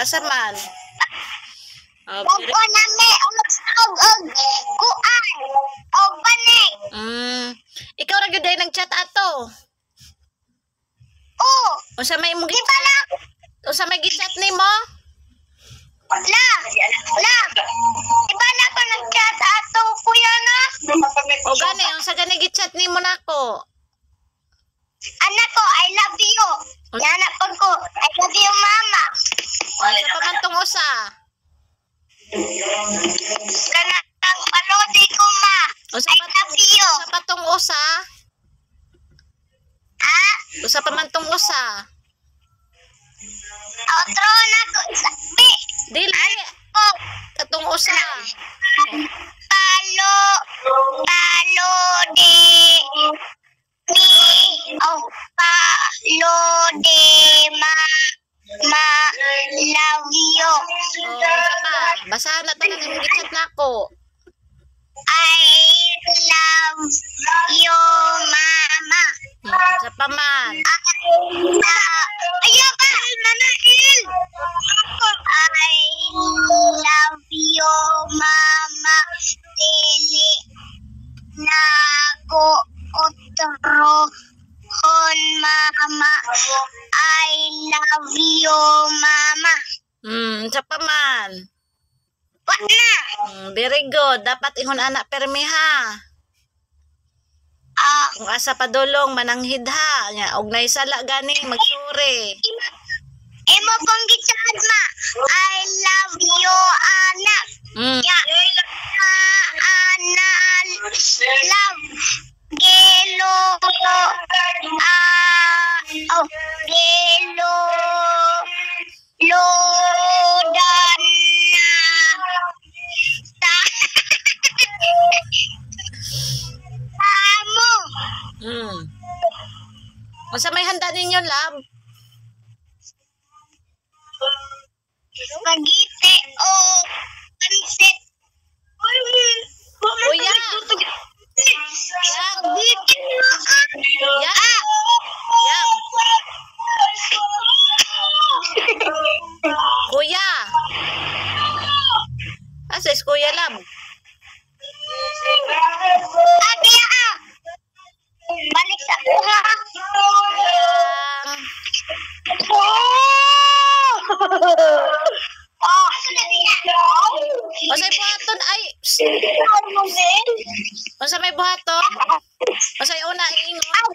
Asa man? Og nami og kuan og bani. Ikaw ra gyud nag-chat ato. Oh, Unsa may imong di ba lang? unsa may gi-chat nimo? La. Di ba lang ko nag-chat ato kuya na? O gani, unsa gani gi-chat nimo nako? Anak ko, I love you. Anak ko, I love you mama. Unsa pa man tong usa? Kanang palodi ko ma. Unsa I pa love you. unsa pa tong usa? Ha? Usa pa man tong usa? Outro na ko sabi. Dili Oh, katong usa. palo de ma love you. Unsa pa? Basahan na tanan imong gi-chat nako. I love you mama. Unsa pa man? Ayo ba, Manail? I love you mama. Dili na ko utrohon mama. I love you mama. Unsa pa man? What na? Very good. Dapat ingon anak permi ha. Kung asa padulong mananghid ha. Nya og naisala gani magsuri. Imo pong gitsad ma. I love you anak. Ya. Anak love. Gelo. Gelo. Lodan na. Amo. Unsa may handa ninyo, love? Spaghetti o pansit. Kuya. Spaghetti na. Yang. Kuya. Asa is kuya, love? Abia. Balik sa kuha. Unsay buhaton ay? Unsa may buhaton? Unsay una ingon?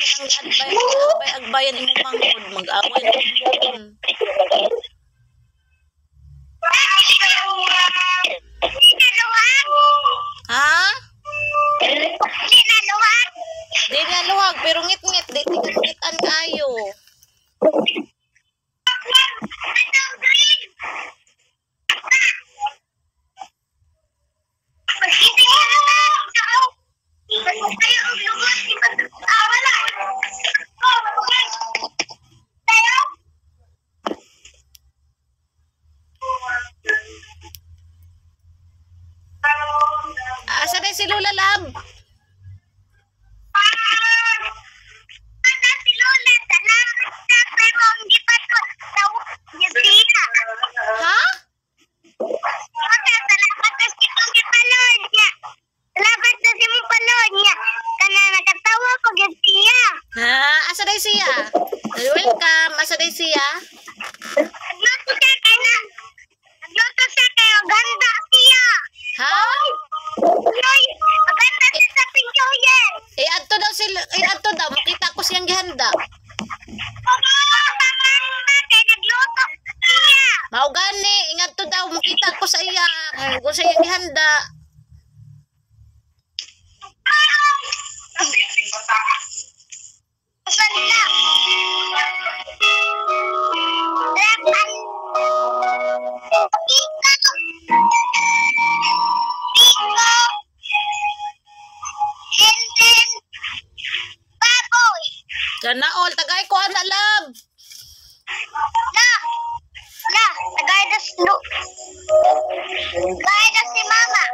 Mo siya agbayan imong mangkod mag-away na. Ha? Di na luwag pero ngit-ngit di tigan-ngitan kayo. Asa na si Lola, love? Ha? Ha? Asa na siya? Welcome. Asa na siya? Ha? Adto daw. Makita ko siyang gihanda. Mao gani. Ingat to daw. Makita ko sa iya. Kung sa iyang gihanda. Baboy. Sana all. Tagay ko ana, love. Na La, nagaidas lo. Nagaidas si mama.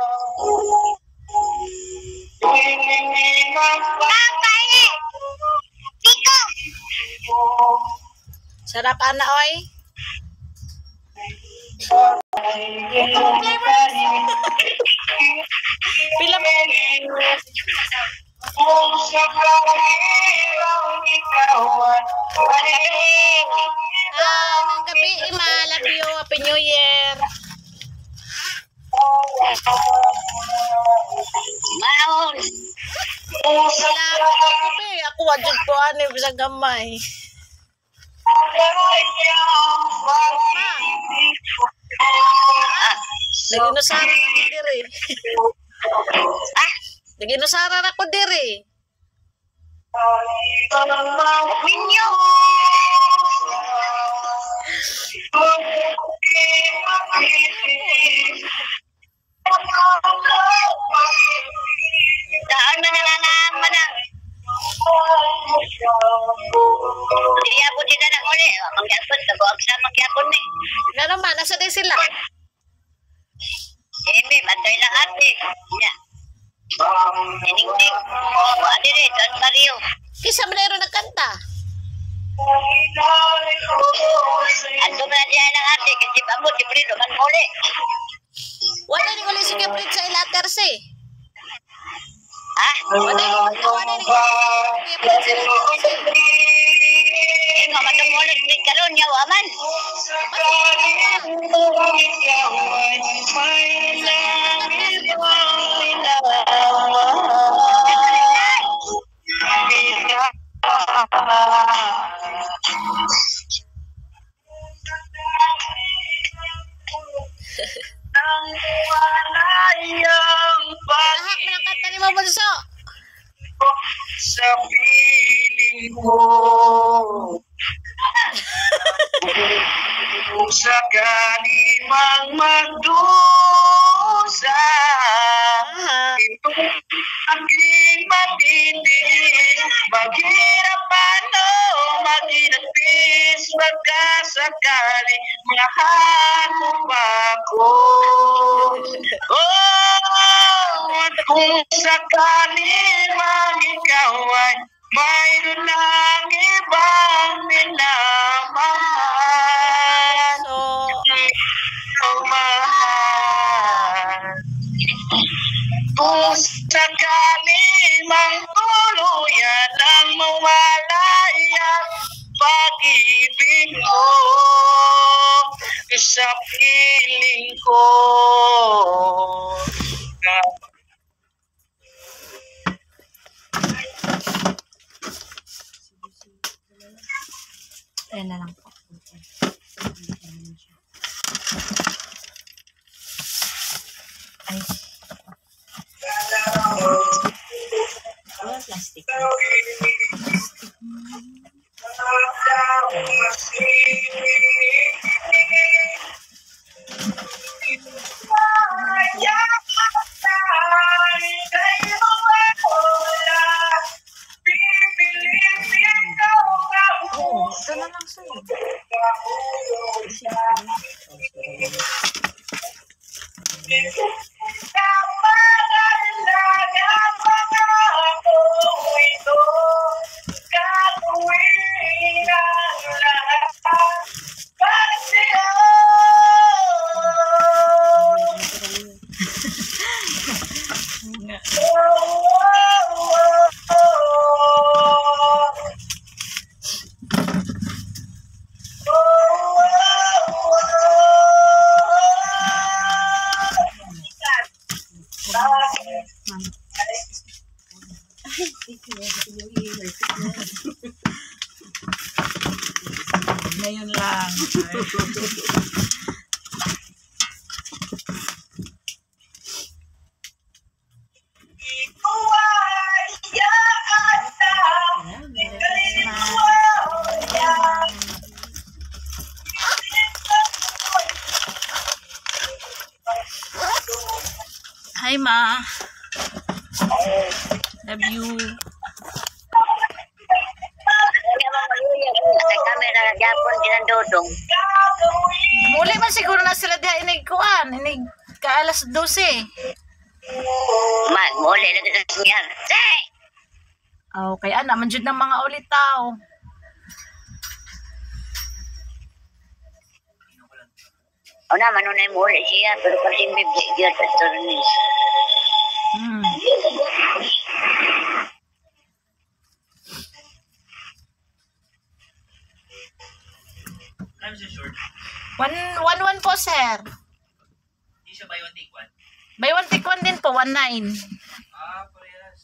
Kakain. Piko. Sarap ana oy. Pila mo. Ng gabi, Ima. Love you. Happy New Year. Maon. Salamat ako, be. Ako wajud po, ano, sa gamay. Naginusaran ako diri. Naginusaran ako diri. Minyo. Daan na nangangamba na. Iya po din na uli. Mangyapon, kabuag sa mangyapon ni. Nga naman, nasa din sila. Ebe, matay lang ate. Nya. Ining-ning. Ano rin, Don Mario. Kisa manero nagkanta. Ato na diyan ng ate, kasi bamo, di pa rin naman muli. Wala ni ulit si Caprit sa ilater si. Wala ni Caprit sa ilater si. Nga matumulit din karon niya, waman. Lahak na ang kanta ni mo, Bunso. Sa piling ko sa kalimang magdusa ito aking matitis maghirap ano maghirapis magkasakali mahal mo pa ako at kung sakali mang ikaw ay mayroon ng ibang minamahal. So, mahal. Kung sakali mang tuluyan ang mawalay ang pag-ibig mo sa piling ko. ayan na lang po. Ay. Plastic. Ito na lang sa'yo. Ngayon lang. Hi, Ma. Love you. Kaya mga kamera na Japon, dinandodong. Muli man siguro na sila diha inig kuan, inig ka alas 12. Muli na din niya. Say! Okay, ana man jud ng mga ulitaw. O na, manunay muli siya, pero kasi bibig yun sa turnis. Hmm. Ano siya short? 111 po, sir. Hindi siya buy one take one. Buy one take one din po, 19. Ah, parehas.